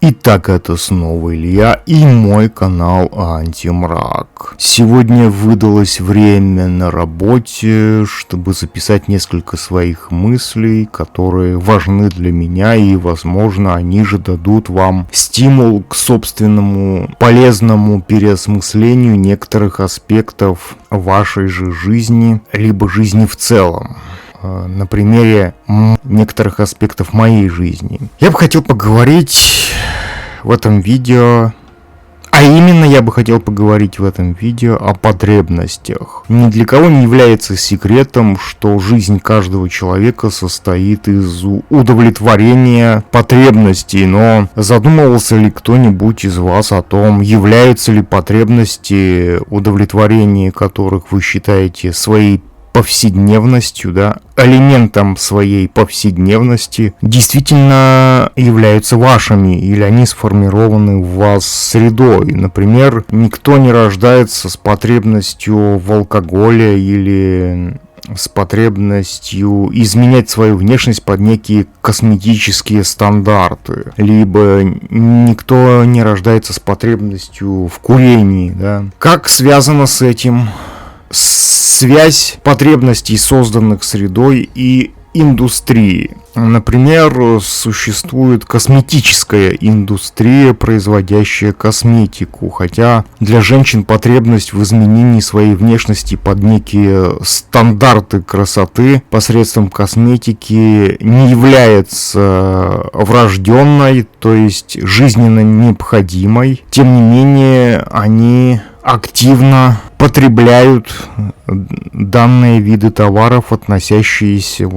Итак, это снова Илья и мой канал Антимрак. Сегодня выдалось время на работе, чтобы записать несколько своих мыслей, которые важны для меня, и, возможно, они же дадут вам стимул к собственному полезному переосмыслению некоторых аспектов вашей же жизни, либо жизни в целом. На примере некоторых аспектов моей жизни. Я бы хотел поговорить в этом видео, я бы хотел поговорить в этом видео о потребностях. Ни для кого не является секретом, что жизнь каждого человека состоит из удовлетворения потребностей, но задумывался ли кто-нибудь из вас о том, являются ли потребности, удовлетворение которых вы считаете своей повседневностью, элементом своей повседневности, действительно являются вашими, или они сформированы в вас средой. Например, никто не рождается с потребностью в алкоголе или с потребностью изменять свою внешность под некие косметические стандарты. Либо никто не рождается с потребностью в курении. Как связано с этим связь потребностей, созданных средой, и индустрии? Например, существует косметическая индустрия, производящая косметику, хотя для женщин потребность в изменении своей внешности под некие стандарты красоты посредством косметики не является врожденной, то есть жизненно необходимой. Тем не менее, они активно потребляют данные виды товаров, относящиеся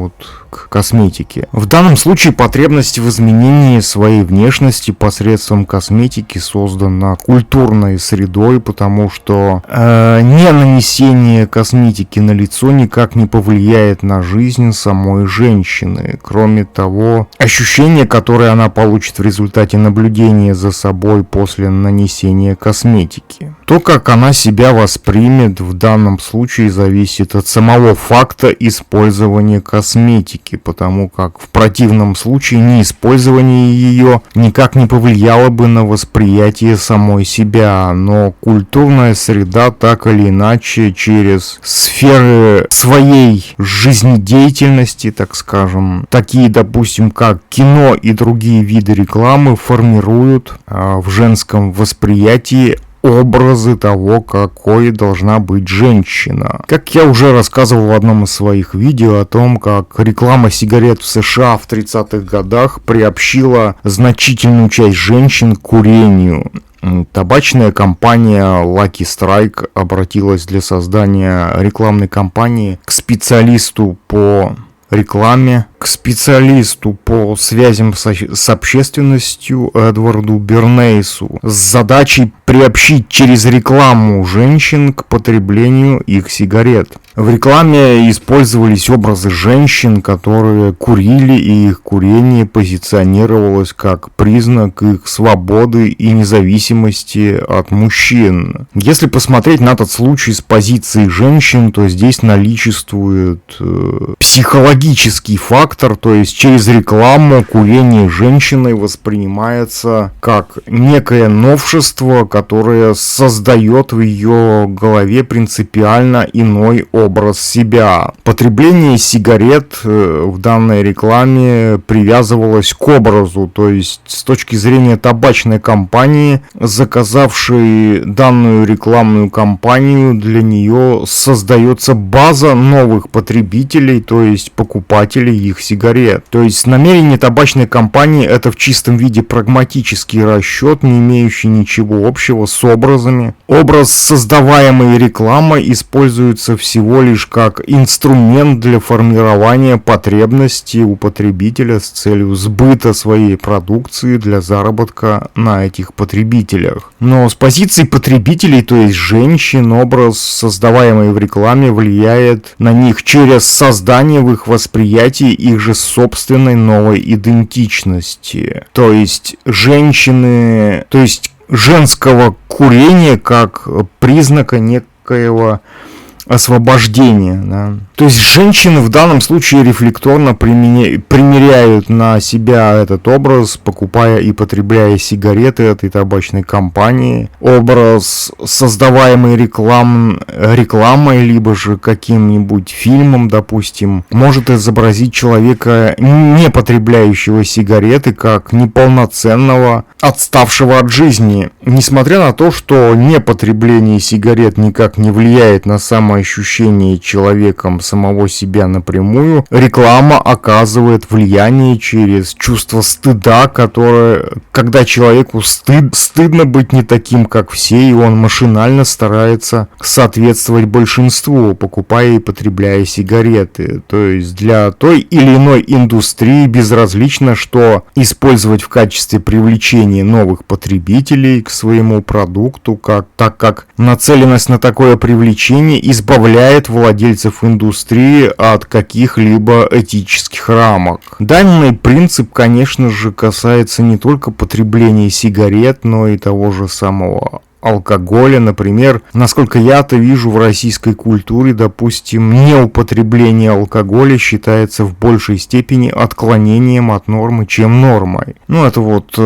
к косметике. В данном случае потребность в изменении своей внешности посредством косметики создана культурной средой, потому что не нанесение косметики на лицо никак не повлияет на жизнь самой женщины. Кроме того, ощущение, которое она получит в результате наблюдения за собой после нанесения косметики. То, как она себя воспримет в данном случае, зависит от самого факта использования косметики, потому как в противном случае неиспользование ее никак не повлияло бы на восприятие самой себя, но культурная среда так или иначе через сферы своей жизнедеятельности, так скажем, такие, допустим, как кино и другие виды рекламы, формируют в женском восприятии образы того, какой должна быть женщина. Как я уже рассказывал в одном из своих видео о том, как реклама сигарет в США в 30-х годах приобщила значительную часть женщин к курению. Табачная компания Lucky Strike обратилась для создания рекламной кампании к специалисту по рекламе, к специалисту по связям с общественностью Эдварду Бернейсу с задачей приобщить через рекламу женщин к потреблению их сигарет. В рекламе использовались образы женщин, которые курили, и их курение позиционировалось как признак их свободы и независимости от мужчин. Если посмотреть на этот случай с позиции женщин, то здесь наличествует психологический фактор, то есть через рекламу курение женщиной воспринимается как некое новшество, которое создает в ее голове принципиально иной образ себя. Потребление сигарет в данной рекламе привязывалось к образу, то есть с точки зрения табачной компании, заказавшей данную рекламную кампанию, для нее создается база новых потребителей, то есть покупателей их сигарет. То есть намерение табачной компании — это в чистом виде прагматический расчет, не имеющий ничего общего с образами. Образ, создаваемый рекламой, используется всего лишь как инструмент для формирования потребностей у потребителя с целью сбыта своей продукции для заработка на этих потребителях. Но с позиции потребителей, то есть женщин, образ, создаваемый в рекламе, влияет на них через создание в их восприятии их же собственной новой идентичности. То есть женщины, то есть женского курения как признака некоего освобождения, То есть женщины в данном случае рефлекторно примеряют на себя этот образ, покупая и потребляя сигареты этой табачной компании. Образ, создаваемый рекламой, либо же каким-нибудь фильмом, допустим, может изобразить человека, не потребляющего сигареты, как неполноценного, отставшего от жизни. Несмотря на то, что непотребление сигарет никак не влияет на самоощущение человеком самого себя напрямую, реклама оказывает влияние через чувство стыда, когда человеку стыдно быть не таким, как все, и он машинально старается соответствовать большинству, покупая и потребляя сигареты. То есть для той или иной индустрии безразлично, что использовать в качестве привлечения новых потребителей к своему продукту, так как нацеленность на такое привлечение избавляет владельцев индустрии от каких-либо этических рамок. Данный принцип, конечно же, касается не только потребления сигарет, но и того же самого алкоголя. Например, насколько я-то вижу, в российской культуре, допустим, неупотребление алкоголя считается в большей степени отклонением от нормы, чем нормой. Ну, это вот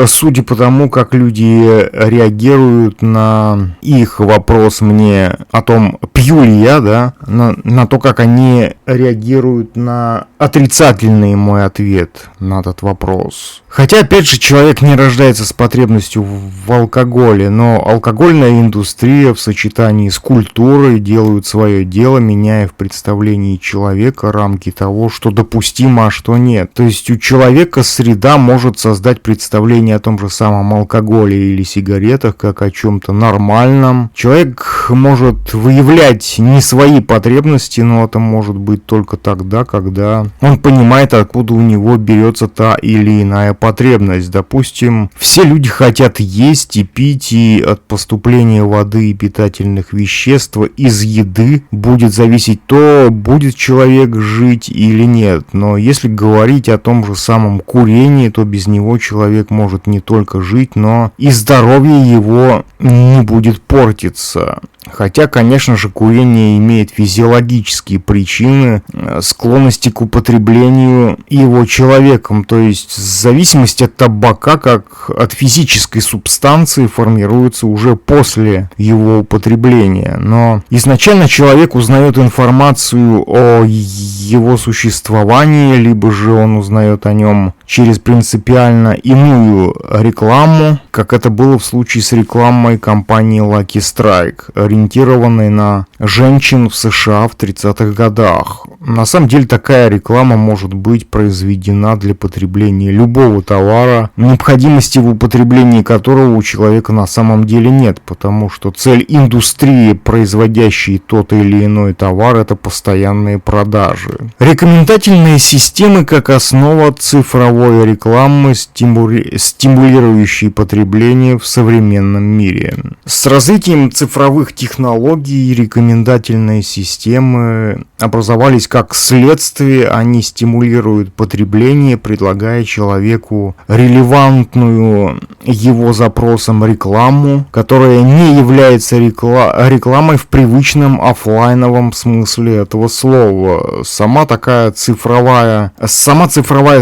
судя по тому, как люди реагируют на их вопрос мне о том, пью ли я, да, на то, как они реагируют на отрицательный мой ответ на этот вопрос. Хотя, опять же, человек не рождается с потребностью в алкоголе, но алкогольная индустрия в сочетании с культурой делают свое дело, меняя в представлении человека рамки того, что допустимо, а что нет. То есть у человека среда может создать представление о том же самом алкоголе или сигаретах как о чем-то нормальном. Человек может выявлять не свои потребности, но это может быть только тогда, когда он понимает, откуда у него берется та или иная потребность. Допустим, все люди хотят есть и пить, и от поступления воды и питательных веществ из еды будет зависеть то, будет человек жить или нет. Но если говорить о том же самом курении, то без него человек может не только жить, но и здоровье его не будет портиться. Хотя, конечно же, курение имеет физиологические причины склонности к употреблению его человеком, то есть зависимость от табака как от физической субстанции формируется уже после его употребления. Но изначально человек узнает информацию о его существовании, либо же он узнает о нем через принципиально иную рекламу, как это было в случае с рекламой компании Lucky Strike, ориентированной на женщин в США в 30-х годах. На самом деле такая реклама может быть произведена для потребления любого товара, необходимости в употреблении которого у человека на самом деле нет, потому что цель индустрии, производящей тот или иной товар, это постоянные продажи. Рекомендательные системы как основа цифровой рекламы, стимулирующей потребление в современном мире. С развитием цифровых технологий рекомендательные системы образовались как следствие, они стимулируют потребление, предлагая человеку релевантную его запросам рекламу, которая не является рекламой в привычном офлайновом смысле этого слова. Сама цифровая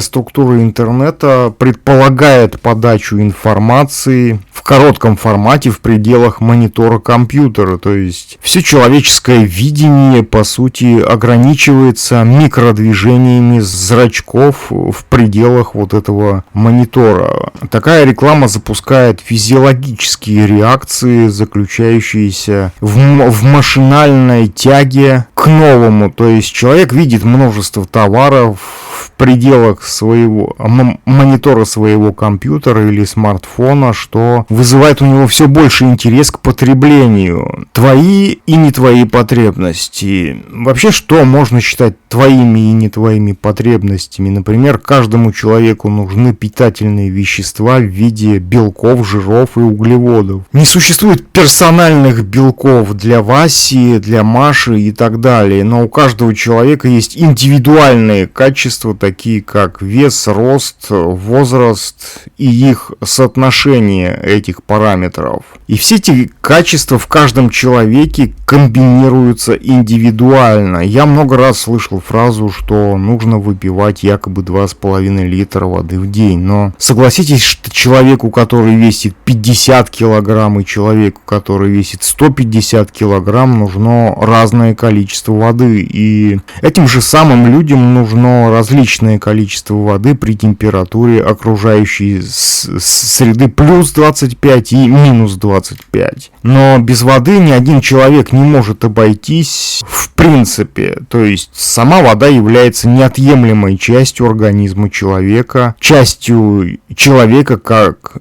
структура интернета предполагает подачу информации в коротком формате в пределах монитора компьютера, то есть все человеческое видение, по сути, ограничивается микродвижениями зрачков в пределах вот этого монитора. Такая реклама запускает физиологические реакции, заключающиеся в машинальной тяге к новому, то есть человек видит множество товаров в пределах своего монитора своего компьютера или смартфона, что вызывает у него все больше интерес к потреблению. Твои и не твои потребности. Вообще, что можно считать твоими и не твоими потребностями? Например, каждому человеку нужны питательные вещества в виде белков, жиров и углеводов. Не существует персональных белков для Васи, для Маши и так далее, но у каждого человека есть индивидуальные качества, такие как вес, рост, возраст и их соотношение этих параметров. И все эти качества в каждом человеке комбинируются индивидуально. Я много раз слышал фразу, что нужно выпивать якобы 2,5 литра воды в день. Но согласитесь, что человеку, который весит 50 килограмм, и человеку, который весит 150 килограмм, нужно разное количество воды. И этим же самым людям нужно различное количество воды при температуре окружающей среды плюс 25 и минус 25. Но без воды ни один человек не может обойтись в принципе. То есть сама вода является неотъемлемой частью организма человека, частью человека как...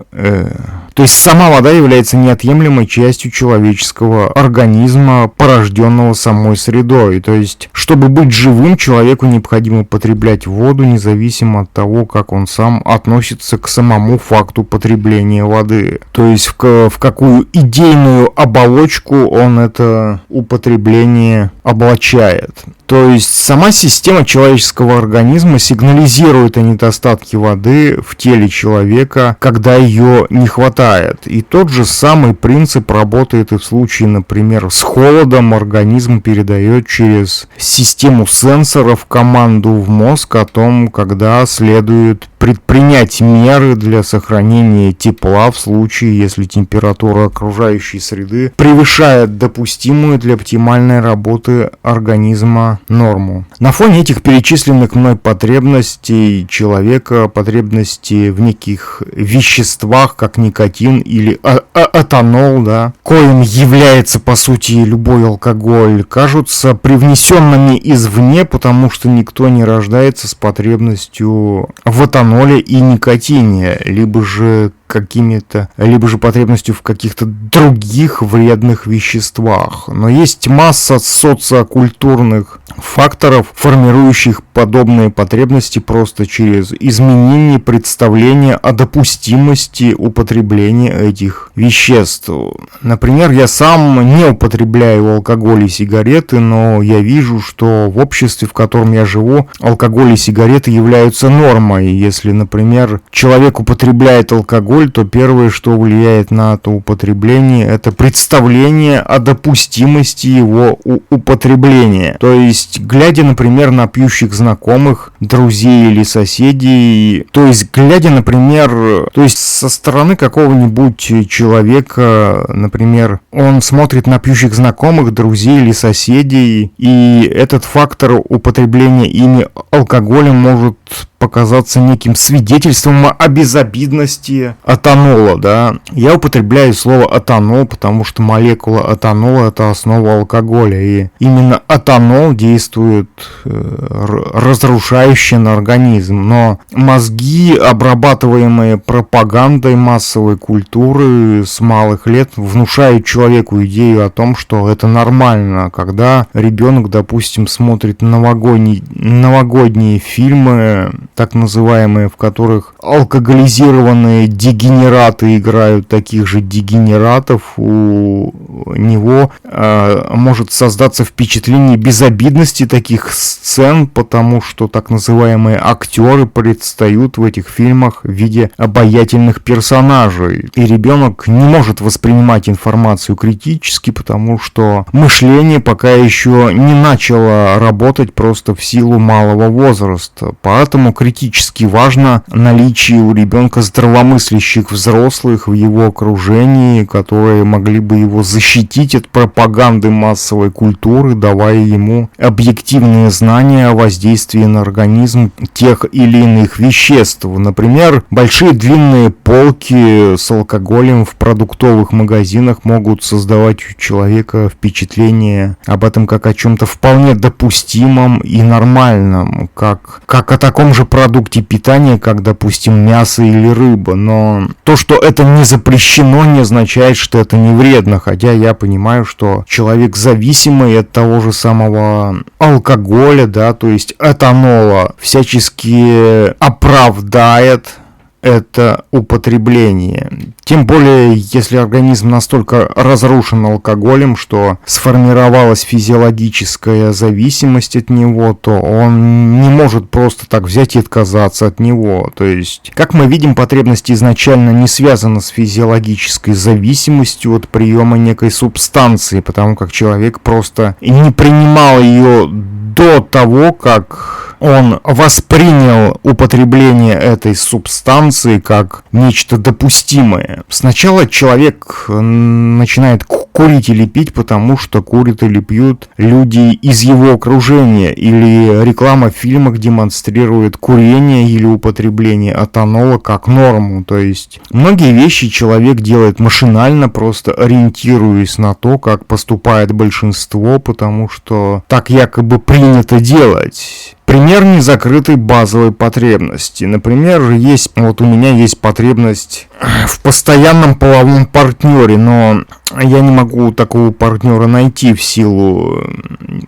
То есть сама вода является неотъемлемой частью человеческого организма, порожденного самой средой. То есть, чтобы быть живым, человеку необходимо потреблять воду, независимо от того, как он сам относится к самому факту потребления воды. То есть, в какую идейную оболочку он это употребление облачает. То есть сама система человеческого организма сигнализирует о недостатке воды в теле человека, когда ее не хватает. И тот же самый принцип работает и в случае, например, с холодом. Организм передает через систему сенсоров команду в мозг о том, когда следует предпринять меры для сохранения тепла в случае, если температура окружающей среды превышает допустимую для оптимальной работы организма норму. На фоне этих перечисленных мной потребностей человека, потребности в неких веществах, как никотин или этанол, да, коим является по сути любой алкоголь, кажутся привнесенными извне, потому что никто не рождается с потребностью в этаноле и никотине, либо же потребностью в каких-то других вредных веществах. Но есть масса социокультурных факторов, формирующих подобные потребности просто через изменение представления о допустимости употребления этих веществ. Например, я сам не употребляю алкоголь и сигареты, но я вижу, что в обществе, в котором я живу, алкоголь и сигареты являются нормой. Если, например, человек употребляет алкоголь, то первое, что влияет на это употребление, это представление о допустимости его употребления. То есть, глядя, например, на пьющих знакомых, друзей или соседей, то есть со стороны какого-нибудь человека, например, он смотрит на пьющих знакомых, друзей или соседей, и этот фактор употребления ими алкоголя может показаться неким свидетельством о безобидности этанола, да. Я употребляю слово этанол, потому что молекула этанола — это основа алкоголя, и именно этанол действует разрушающе на организм. Но мозги, обрабатываемые пропагандой массовой культуры с малых лет, внушают человеку идею о том, что это нормально, когда ребенок, допустим, смотрит новогодние фильмы, так называемые, в которых алкоголизированные дегенераты играют таких же дегенератов, у него может создаться впечатление безобидности таких сцен, потому что так называемые актеры предстают в этих фильмах в виде обаятельных персонажей. И ребенок не может воспринимать информацию критически, потому что мышление пока еще не начало работать просто в силу малого возраста. Поэтому критически важно наличие у ребенка здравомыслящих взрослых в его окружении, которые могли бы его защитить от пропаганды массовой культуры, давая ему объективные знания о воздействии на организм тех или иных веществ. Например, большие длинные полки с алкоголем в продуктовых магазинах могут создавать у человека впечатление об этом как о чем-то вполне допустимом и нормальном, как о таком же продукте питания, как, допустим, мясо или рыба. Но то, что это не запрещено, не означает, что это не вредно, хотя я понимаю, что человек, зависимый от того же самого алкоголя, да, то есть этанола, всячески оправдает это употребление. Тем более, если организм настолько разрушен алкоголем, что сформировалась физиологическая зависимость от него, то он не может просто так взять и отказаться от него. То есть, как мы видим, потребность изначально не связана с физиологической зависимостью от приема некой субстанции, потому как человек просто не принимал ее до того, как он воспринял употребление этой субстанции как нечто допустимое. Сначала человек начинает курить или пить, потому что курят или пьют люди из его окружения, или реклама в фильмах демонстрирует курение или употребление этанола как норму. То есть многие вещи человек делает машинально, просто ориентируясь на то, как поступает большинство, потому что так якобы принято делать. Пример незакрытой базовой потребности. Например, у меня есть потребность в постоянном половом партнере, но я не могу такого партнера найти в силу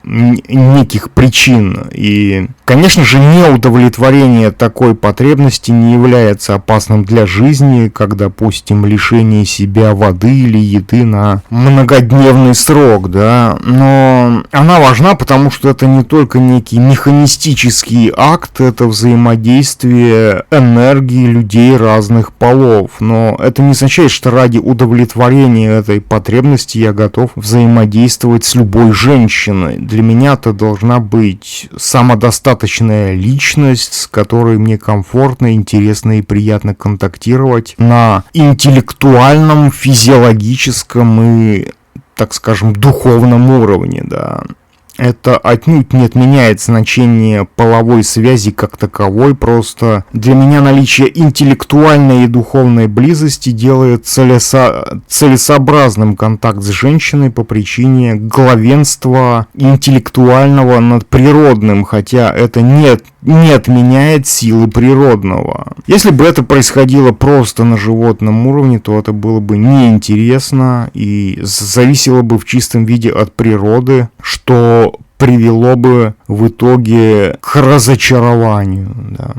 неких причин. И, конечно же, неудовлетворение такой потребности не является опасным для жизни, как, допустим, лишение себя воды или еды на многодневный срок, да. Но она важна, потому что это не только некий механистический акт, это взаимодействие энергии людей разных полов. Но это не означает, что ради удовлетворения этой потребности я готов взаимодействовать с любой женщиной. Для меня это должна быть самодостаточная личность, с которой мне комфортно, интересно и приятно контактировать на интеллектуальном, физиологическом и, так скажем, духовном уровне, да. Это отнюдь не отменяет значение половой связи как таковой, просто для меня наличие интеллектуальной и духовной близости делает целесообразным контакт с женщиной по причине главенства интеллектуального над природным, хотя это не отменяет силы природного. Если бы это происходило просто на животном уровне, то это было бы неинтересно и зависело бы в чистом виде от природы, что привело бы в итоге к разочарованию, да.